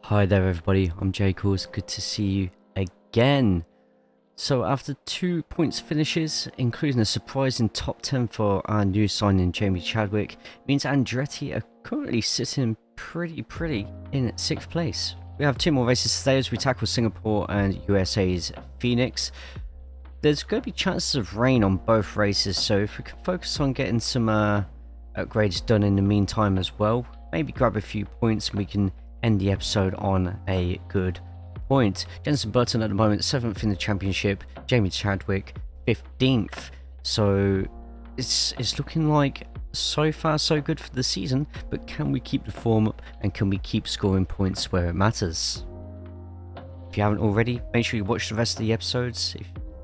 Hi there everybody, I'm JayCaulls, good to see you again. So after 2 points finishes, including a surprising top 10 for our new signing Jamie Chadwick, means Andretti are currently sitting pretty in 6th place. We have 2 more races today as we tackle Singapore and USA's Phoenix. There's going to be chances of rain on both races, so if we can focus on getting some upgrades done in the meantime as well, maybe grab a few points and we can end the episode on a good point. Jenson Button at the moment 7th in the championship, Jamie Chadwick 15th. So it's looking like so far so good for the season, but can we keep the form up and can we keep scoring points where it matters? If you haven't already, make sure you watch the rest of the episodes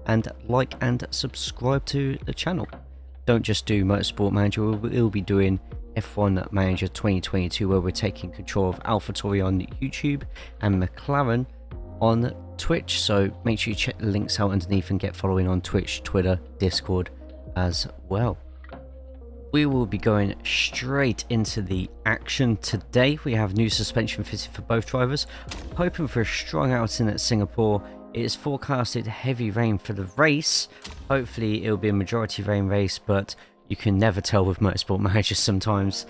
and like and subscribe to the channel. Don't just do Motorsport Manager, we'll be doing F1 Manager 2022 where we're taking control of AlphaTauri on YouTube and McLaren on Twitch, so make sure you check the links out underneath and get following on Twitch, Twitter, Discord as well. We will be going straight into the action today. We have new suspension fitted for both drivers, hoping for a strong outing at Singapore. It is forecasted heavy rain for the race. Hopefully it will be a majority rain race, but you can never tell with Motorsport Manager sometimes.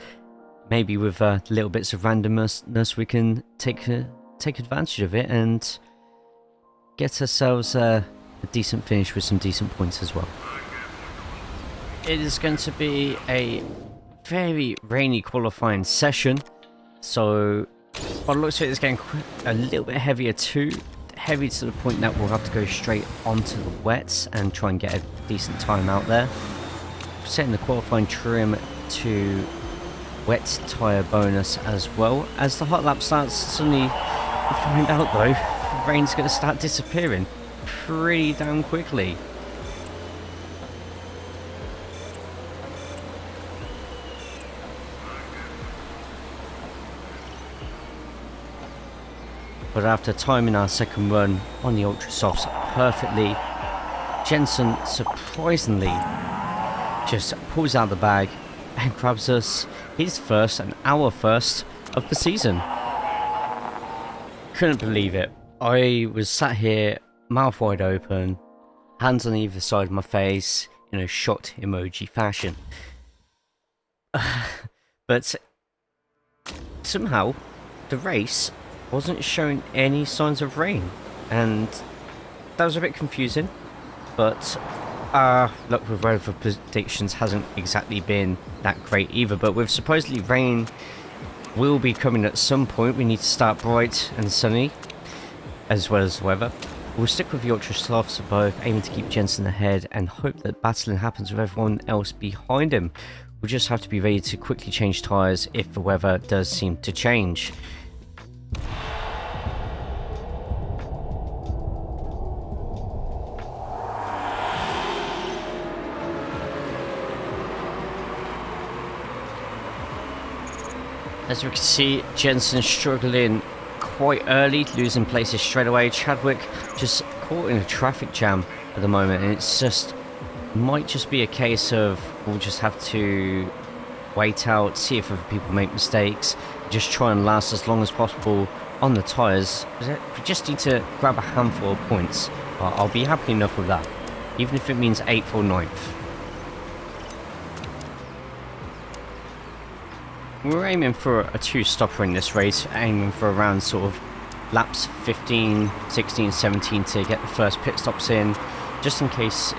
Maybe with little bits of randomness we can take advantage of it and get ourselves a decent finish with some decent points as well. It is going to be a very rainy qualifying session, so by the looks of it, it's getting a little bit heavier too. Heavy to the point that we'll have to go straight onto the wets and try and get a decent time out there. Setting the qualifying trim to wet tyre bonus as well. As the hot lap starts, suddenly you find out though, the rain's going to start disappearing pretty damn quickly. But after timing our second run on the Ultra Softs perfectly, Jenson surprisingly just pulls out the bag and grabs us his first and our first of the season. Couldn't believe it. I was sat here mouth wide open, hands on either side of my face in a shocked emoji fashion. But somehow the race wasn't showing any signs of rain, and that was a bit confusing, but luck with weather predictions hasn't exactly been that great either. But with supposedly rain will be coming at some point, we need to start bright and sunny as well as the weather. We'll stick with the Ultra Softs above, aiming to keep Jenson ahead and hope that battling happens with everyone else behind him. We'll just have to be ready to quickly change tyres if the weather does seem to change. As we can see, Jenson struggling quite early, losing places straight away. Chadwick just caught in a traffic jam at the moment, and it's just might just be a case of we'll just have to wait out, see if other people make mistakes, just try and last as long as possible on the tyres. We just need to grab a handful of points. I'll be happy enough with that, even if it means 8th or 9th. We're aiming for a 2-stopper in this race, aiming for around sort of laps 15, 16, 17 to get the first pit stops in, just in case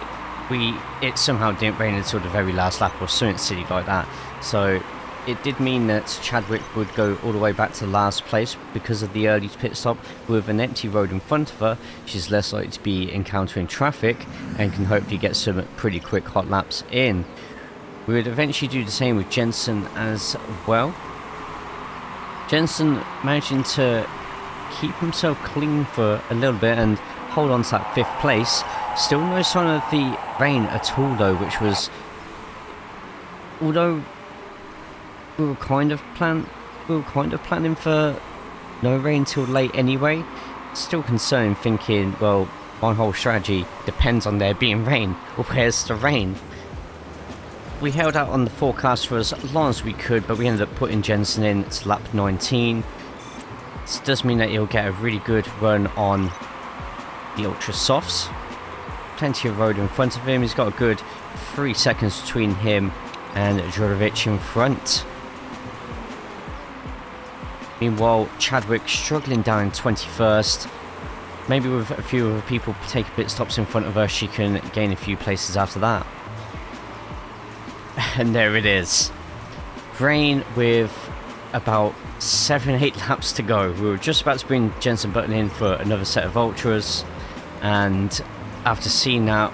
it somehow didn't rain until the very last lap or something silly like that. So it did mean that Chadwick would go all the way back to last place because of the early pit stop. With an empty road in front of her, she's less likely to be encountering traffic and can hopefully get some pretty quick hot laps in. We would eventually do the same with Jenson as well. Jenson managing to keep himself clean for a little bit and hold on to that 5th place. Still no sign of the rain at all though, which was, although we were kind of planning for no rain till late anyway, still concerned, thinking, well, my whole strategy depends on there being rain. Where's the rain? We held out on the forecast for as long as we could, but we ended up putting Jenson in to lap 19. This does mean that he'll get a really good run on the Ultra Softs. Plenty of road in front of him. He's got a good 3 seconds between him and Jorovic in front. Meanwhile, Chadwick struggling down in 21st. Maybe with a few other people take pit stops in front of her, she can gain a few places after that. And there it is. Rain with about 7-8 laps to go. We were just about to bring Jenson Button in for another set of Ultras. And after seeing that,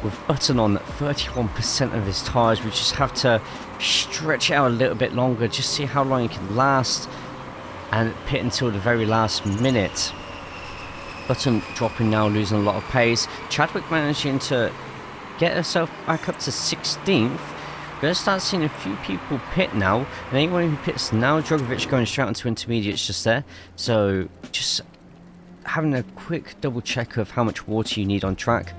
with Button on 31% of his tyres, we just have to stretch it out a little bit longer, just see how long it can last, and pit until the very last minute. Button dropping now, losing a lot of pace. Chadwick managing to get herself back up to 16th. We're going to start seeing a few people pit now, and anyone who pits now, Drogovic going straight onto intermediates just there. So just having a quick double check of how much water you need on track,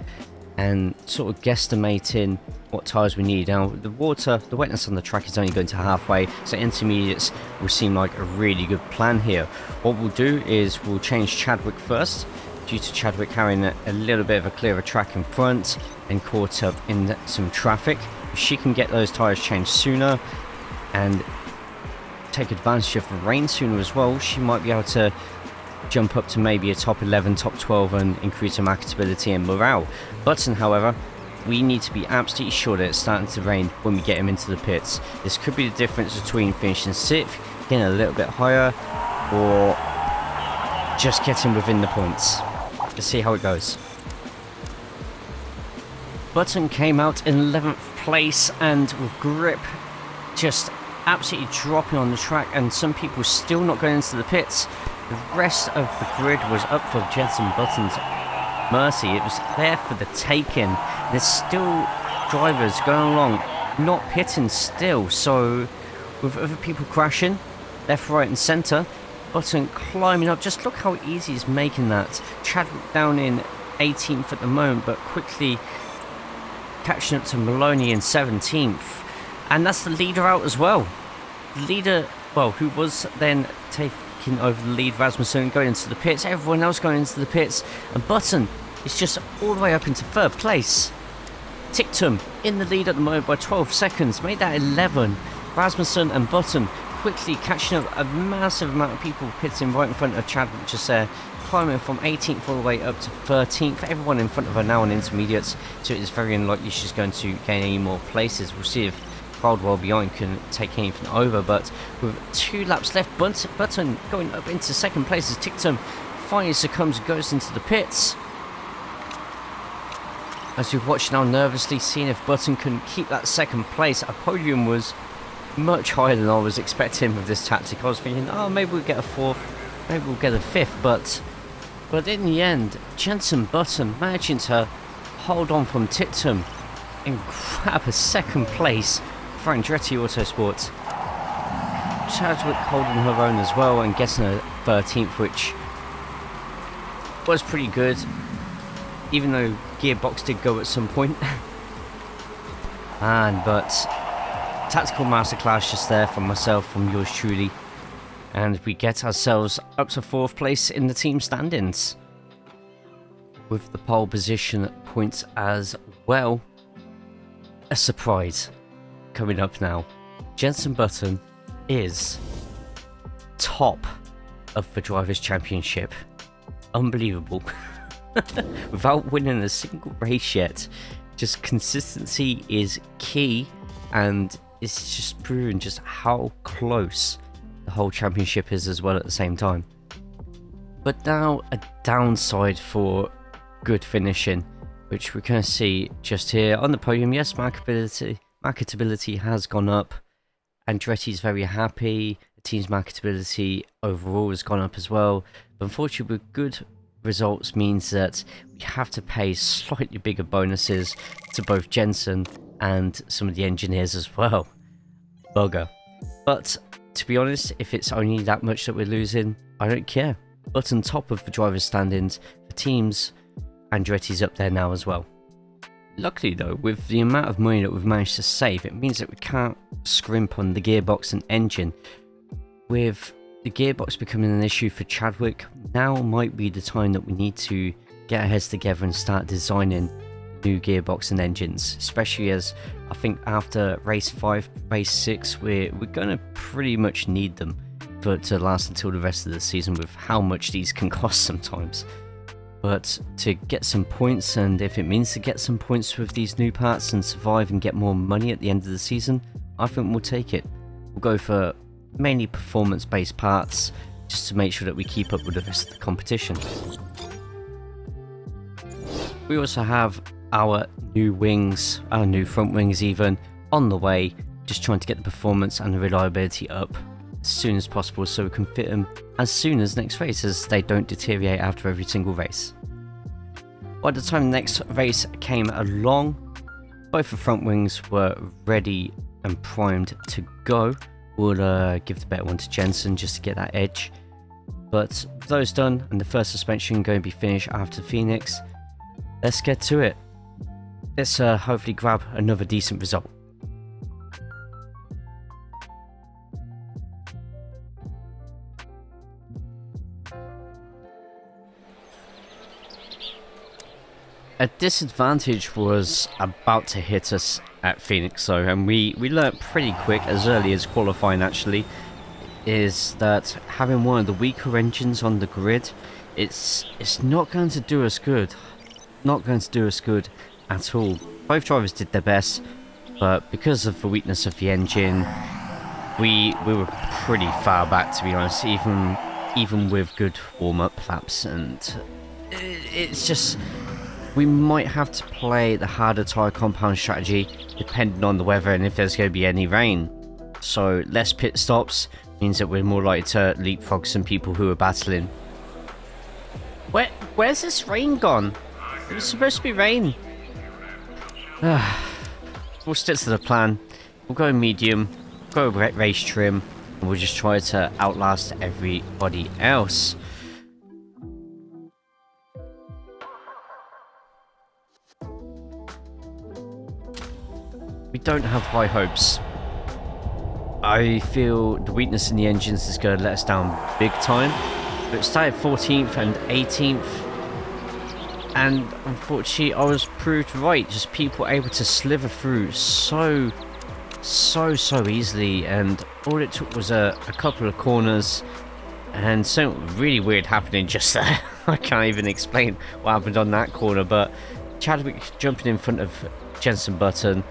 and sort of guesstimating what tyres we need. Now, the wetness on the track is only going to halfway, so intermediates will seem like a really good plan here. What we'll do is we'll change Chadwick first, due to Chadwick having a little bit of a clearer track in front and caught up in some traffic. If she can get those tyres changed sooner and take advantage of the rain sooner as well, she might be able to jump up to maybe a top 11, top 12 and increase her marketability and morale. Button, however, we need to be absolutely sure that it's starting to rain when we get him into the pits. This could be the difference between finishing 6th, getting a little bit higher, or just getting within the points. Let's see how it goes. Button came out in 11th place, and with grip just absolutely dropping on the track, and some people still not going into the pits. The rest of the grid was up for Jenson Button's mercy. It was there for the taking. There's still drivers going along, not pitting still. So with other people crashing left, right and centre, Button climbing up. Just look how easy he's making that. Chadwick down in 18th at the moment, but quickly catching up to Maloney in 17th. And that's the leader out as well. The leader, well, who was then taking over the lead, Rasmussen, going into the pits, everyone else going into the pits, and Button is just all the way up into 3rd place. Tictum in the lead at the moment by 12 seconds, made that 11. Rasmussen and Button quickly catching up a massive amount of people pitting right in front of Chadwick just there, climbing from 18th all the way up to 13th. Everyone in front of her now on intermediates, so it is very unlikely she's going to gain any more places. We'll see if Caldwell behind can take anything over, but with 2 laps left, Button going up into 2nd place as Tictum finally succumbs and goes into the pits. As we've watched now nervously, seeing if Button can keep that 2nd place. A podium was much higher than I was expecting with this tactic. I was thinking, oh, maybe we'll get a 4th, maybe we'll get a 5th, but in the end, Jenson Button managing to hold on from Tictum and grab a 2nd place for Andretti Autosport. Chadwick holding her own as well and getting a 13th, which was pretty good, even though Gearbox did go at some point. But tactical masterclass just there from myself, from yours truly, and we get ourselves up to 4th place in the team standings with the pole position points as well. A surprise coming up now. Jenson Button is top of the Drivers' Championship. Unbelievable. Without winning a single race yet. Just consistency is key, and it's just proven just how close the whole championship is as well at the same time. But now a downside for good finishing, which we're going to see just here on the podium. Yes, marketability has gone up. Andretti's very happy. The team's marketability overall has gone up as well. But unfortunately, with good results means that we have to pay slightly bigger bonuses to both Jenson and some of the engineers as well. Bugger. But to be honest, if it's only that much that we're losing, I don't care. Button top of the drivers' standings. For teams, Andretti's up there now as well. Luckily though, with the amount of money that we've managed to save, it means that we can't scrimp on the gearbox and engine. With the gearbox becoming an issue for Chadwick, now might be the time that we need to get our heads together and start designing new gearbox and engines, especially as I think after race 5, race 6, we're going to pretty much need them to last until the rest of the season, with how much these can cost sometimes. But to get some points, and if it means to get some points with these new parts and survive and get more money at the end of the season, I think we'll take it. We'll go for mainly performance based parts just to make sure that we keep up with the rest of the competition. We also have our new wings, our new front wings even, on the way, just trying to get the performance and the reliability up as soon as possible so we can fit them as soon as next race, as they don't deteriorate after every single race. By the time the next race came along, both the front wings were ready and primed to go. We'll give the better one to Jenson just to get that edge. But those done and the first suspension going to be finished after Phoenix, let's get to it. Let's hopefully grab another decent result. A disadvantage was about to hit us at Phoenix though, and we learnt pretty quick, as early as qualifying actually, is that having one of the weaker engines on the grid, it's not going to do us good. Not going to do us good at all. Both drivers did their best, but because of the weakness of the engine, we were pretty far back, to be honest, even with good warm-up laps, and it's just, we might have to play the harder tyre compound strategy depending on the weather and if there's going to be any rain. So less pit stops means that we're more likely to leapfrog some people who are battling. Where's this rain gone? It was supposed to be rain. We'll stick to the plan. We'll go medium, go race trim, and we'll just try to outlast everybody else. We don't have high hopes. I feel the weakness in the engines is going to let us down big time. But it started 14th and 18th. And unfortunately, I was proved right. Just people able to slither through so easily. And all it took was a couple of corners. And something really weird happening just there. I can't even explain what happened on that corner. But Chadwick jumping in front of Jenson Button.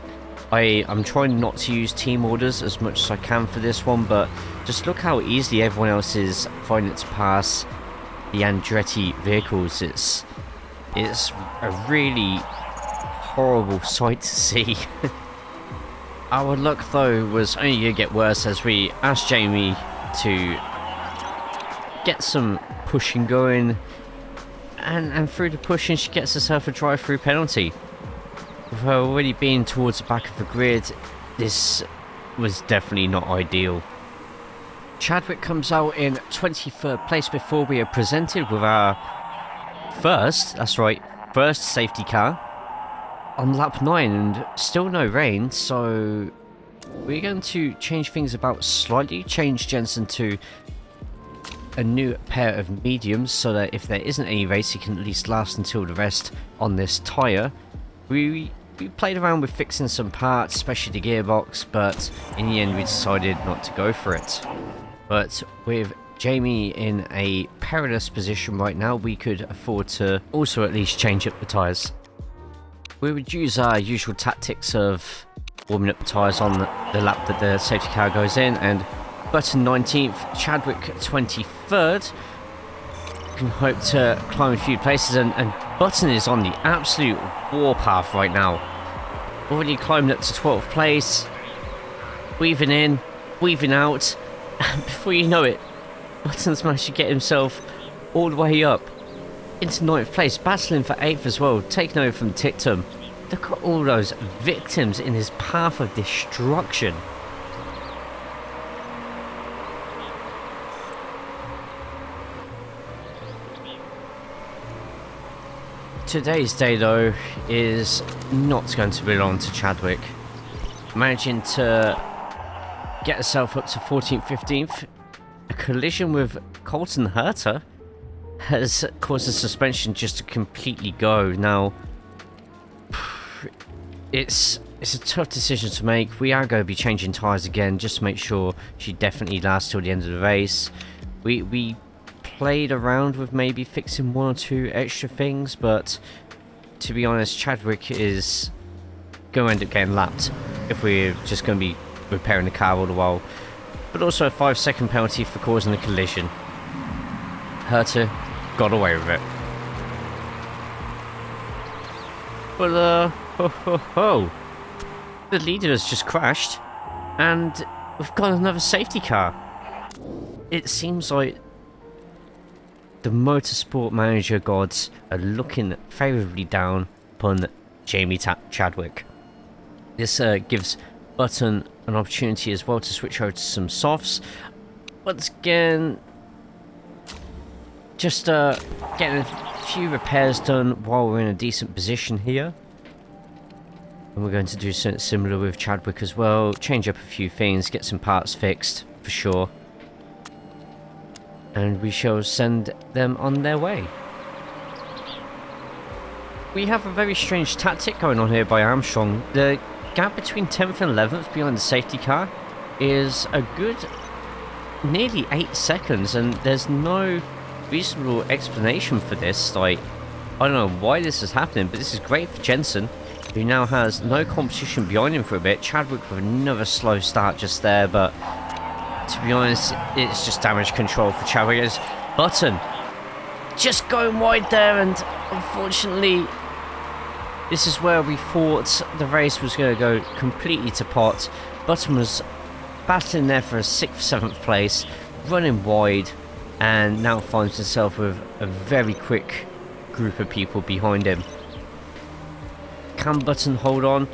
I'm trying not to use team orders as much as I can for this one, but just look how easily everyone else is finding it to pass the Andretti vehicles. It's a really horrible sight to see. Our luck though was only going to get worse as we asked Jamie to get some pushing going, and through the pushing she gets herself a drive-through penalty. With her already being towards the back of the grid, this was definitely not ideal. Chadwick comes out in 23rd place before we are presented with our first safety car on lap 9, and still no rain, so we're going to change things about slightly, change Jenson to a new pair of mediums so that if there isn't any race he can at least last until the rest on this tyre. We played around with fixing some parts, especially the gearbox, but in the end we decided not to go for it. But with Jamie in a perilous position right now, we could afford to also at least change up the tyres. We would use our usual tactics of warming up the tyres on the lap that the safety car goes in, and Button 19th, Chadwick 23rd. Can hope to climb a few places, and Button is on the absolute warpath right now. Already climbed up to 12th place, weaving in, weaving out, and before you know it, Button's managed to get himself all the way up into 9th place, battling for 8th as well, taking over from Tictum. Look at all those victims in his path of destruction. Today's day though is not going to belong to Chadwick. Managing to get herself up to 14th, 15th, a collision with Colton Herta has caused the suspension just to completely go. Now, it's a tough decision to make. We are going to be changing tyres again just to make sure she definitely lasts till the end of the race. We played around with maybe fixing one or two extra things, but to be honest, Chadwick is going to end up getting lapped if we're just going to be repairing the car all the while. But also a 5-second penalty for causing a collision. Herta got away with it. But the leader has just crashed, and we've got another safety car. It seems like the Motorsport Manager gods are looking favourably down upon Jamie Chadwick. This gives Button an opportunity as well to switch over to some softs. Once again, just getting a few repairs done while we're in a decent position here. And we're going to do something similar with Chadwick as well. Change up a few things, get some parts fixed for sure. And we shall send them on their way. We have a very strange tactic going on here by Armstrong. The gap between 10th and 11th behind the safety car is a good nearly 8 seconds, and there's no reasonable explanation for this. Like, I don't know why this is happening, but this is great for Jenson, who now has no competition behind him for a bit. Chadwick with another slow start just there, but to be honest, it's just damage control for Chadwick. It's Button just going wide there, and unfortunately this is where we thought the race was going to go completely to pot. Button was battling there for a 6th, 7th place, running wide, and now finds himself with a very quick group of people behind him. Can Button hold on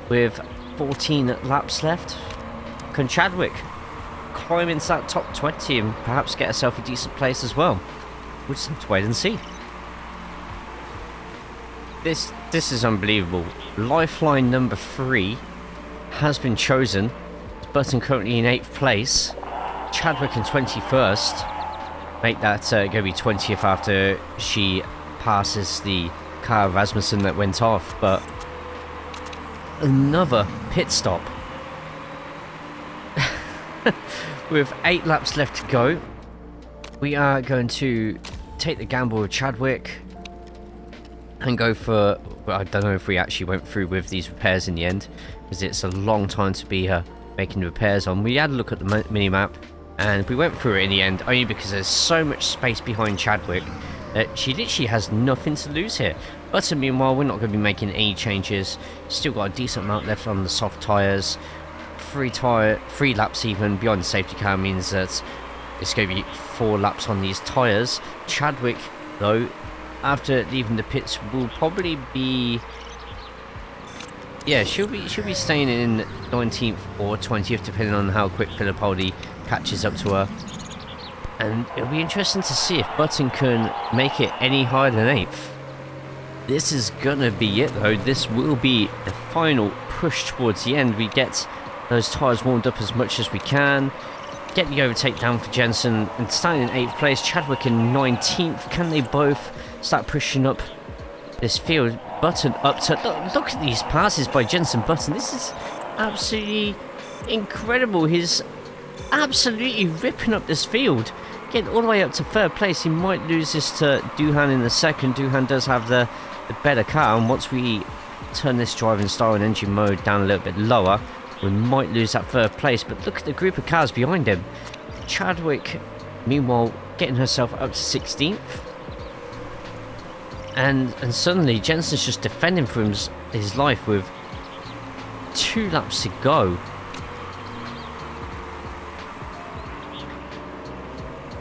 with 14 laps left? Can Chadwick climb into that top 20 and perhaps get herself a decent place as well? We'll just have to wait and see. This is unbelievable. Lifeline number 3 has been chosen. Button currently in 8th place. Chadwick in 21st. Make that going to be 20th after she passes the car of Rasmussen that went off. But another pit stop. With 8 laps left to go, we are going to take the gamble with Chadwick and go for, well, I don't know if we actually went through with these repairs in the end, because it's a long time to be making the repairs on. We had a look at the mini-map and we went through it in the end, only because there's so much space behind Chadwick that she literally has nothing to lose here. But meanwhile, we're not going to be making any changes. Still got a decent amount left on the soft tyres. 3 laps even behind the safety car means that it's going to be 4 laps on these tyres. Chadwick, though, after leaving the pits, will probably be, yeah, she'll be staying in 19th or 20th, depending on how quick Fittipaldi catches up to her. And it'll be interesting to see if Button can make it any higher than 8th. This is gonna be it, though. This will be the final push towards the end. We get those tyres warmed up as much as we can. Get the overtake down for Jenson, and starting in 8th place, Chadwick in 19th. Can they both start pushing up this field? Button up to... Look at these passes by Jenson Button. This is absolutely incredible. He's absolutely ripping up this field. Getting all the way up to 3rd place. He might lose this to Doohan in the 2nd. Doohan does have the better car, and once we turn this driving style and engine mode down a little bit lower, we might lose that 3rd place. But look at the group of cars behind him. Chadwick, meanwhile, getting herself up to 16th. And suddenly Jenson's just defending for his life with 2 laps to go.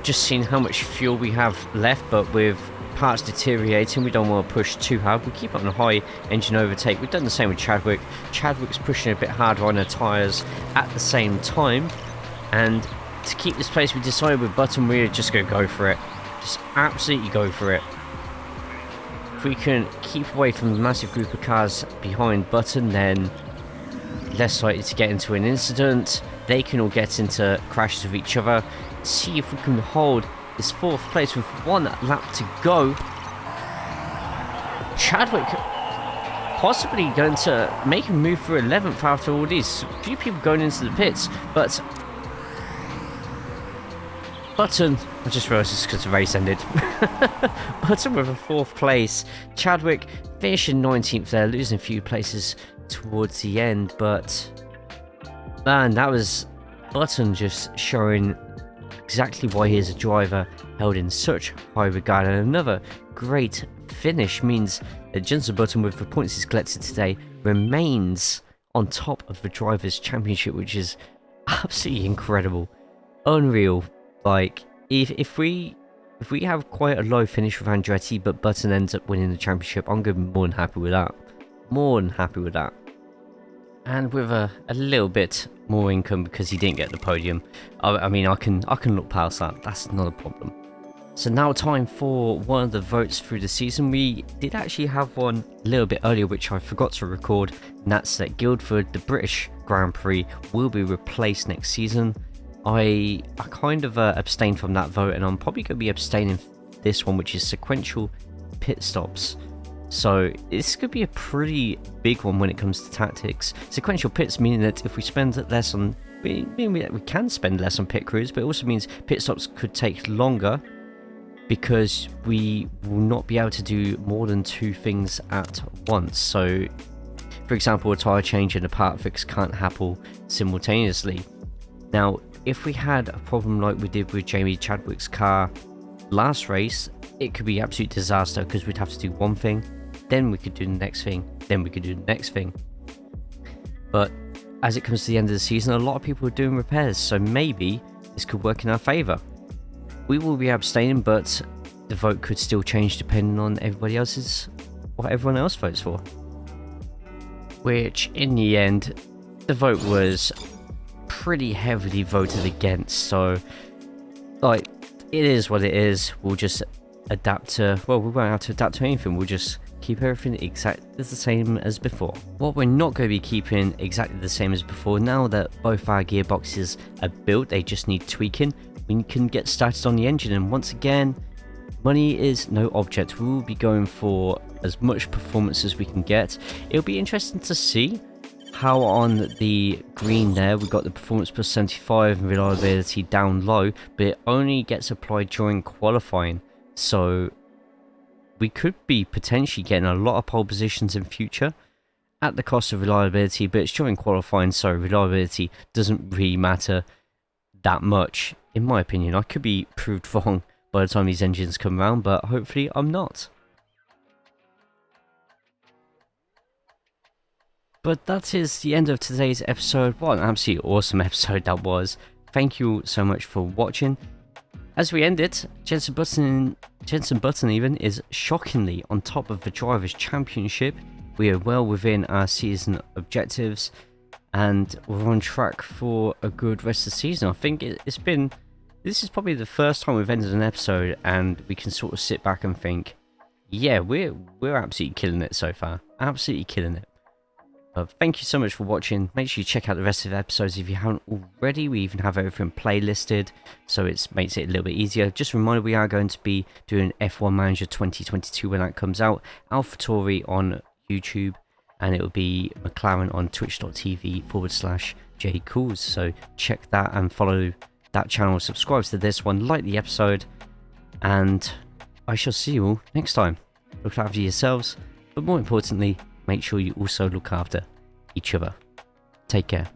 Just seeing how much fuel we have left, but with parts deteriorating, we don't want to push too hard. We keep on a high engine overtake. We've done the same with Chadwick. Chadwick's pushing a bit harder on her tyres at the same time. And to keep this place, we decided with Button we're just going to go for it. Just absolutely go for it. If we can keep away from the massive group of cars behind Button, then less likely to get into an incident. They can all get into crashes with each other. see if we can hold this 4th place with 1 lap to go. Chadwick possibly going to make a move for 11th after all these. A few people going into the pits, but Button, I just realised it's because the race ended. Button with a 4th place. Chadwick finishing 19th there, losing a few places towards the end, but man, that was Button just showing exactly why he is a driver held in such high regard. And another great finish means that Jenson Button, with the points he's collected today, remains on top of the Drivers' Championship, which is absolutely incredible, unreal. Like, if we have quite a low finish with Andretti, but Button ends up winning the championship, I'm going to be more than happy with that. More than happy with that. And with a little bit more income because he didn't get the podium. I mean, I can look past that. That's not a problem. So now time for one of the votes through the season. We did actually have one a little bit earlier, which I forgot to record, and that's that Guildford, the British Grand Prix, will be replaced next season. I kind of abstained from that vote, and I'm probably going to be abstaining this one, which is sequential pit stops. So this could be a pretty big one when it comes to tactics. Sequential pits meaning that if we spend less on, we can spend less on pit crews, but it also means pit stops could take longer because we will not be able to do more than 2 things at once. So, for example, a tyre change and a part fix can't happen simultaneously. Now, if we had a problem like we did with Jamie Chadwick's car last race, it could be absolute disaster because we'd have to do one thing, then we could do the next thing, then we could do the next thing. But as it comes to the end of the season, a lot of people are doing repairs, so maybe this could work in our favour. We will be abstaining, but the vote could still change depending on everybody else's, what everyone else votes for. Which, in the end, the vote was pretty heavily voted against, so like, it is what it is. We'll just adapt to, well, we won't have to adapt to anything, we'll just keep everything exactly the same as before. What we're not going to be keeping exactly the same as before, now that both our gearboxes are built, they just need tweaking, we can get started on the engine. And once again, money is no object. We will be going for as much performance as we can get. It'll be interesting to see how on the green there we got the performance plus 75 and reliability down low, but it only gets applied during qualifying, so we could be potentially getting a lot of pole positions in future at the cost of reliability, but it's during qualifying, so reliability doesn't really matter that much, in my opinion. I could be proved wrong by the time these engines come around, but hopefully I'm not. But that is the end of today's episode. What an absolutely awesome episode that was. Thank you so much for watching. As we end it, Jenson Button even is shockingly on top of the Drivers' Championship. We are well within our season objectives, and we're on track for a good rest of the season. I think this is probably the first time we've ended an episode and we can sort of sit back and think, yeah, we're absolutely killing it so far. Absolutely killing it. Thank you so much for watching. Make sure you check out the rest of the episodes if you haven't already. We even have everything playlisted, so it makes it a little bit easier. Just a reminder, we are going to be doing F1 Manager 2022 when that comes out. AlphaTauri on YouTube, and it will be McLaren on twitch.tv/JayCaulls. So check that and follow that channel. Subscribe to this one, like the episode, and I shall see you all next time. Look after yourselves, but more importantly, make sure you also look after each other. Take care.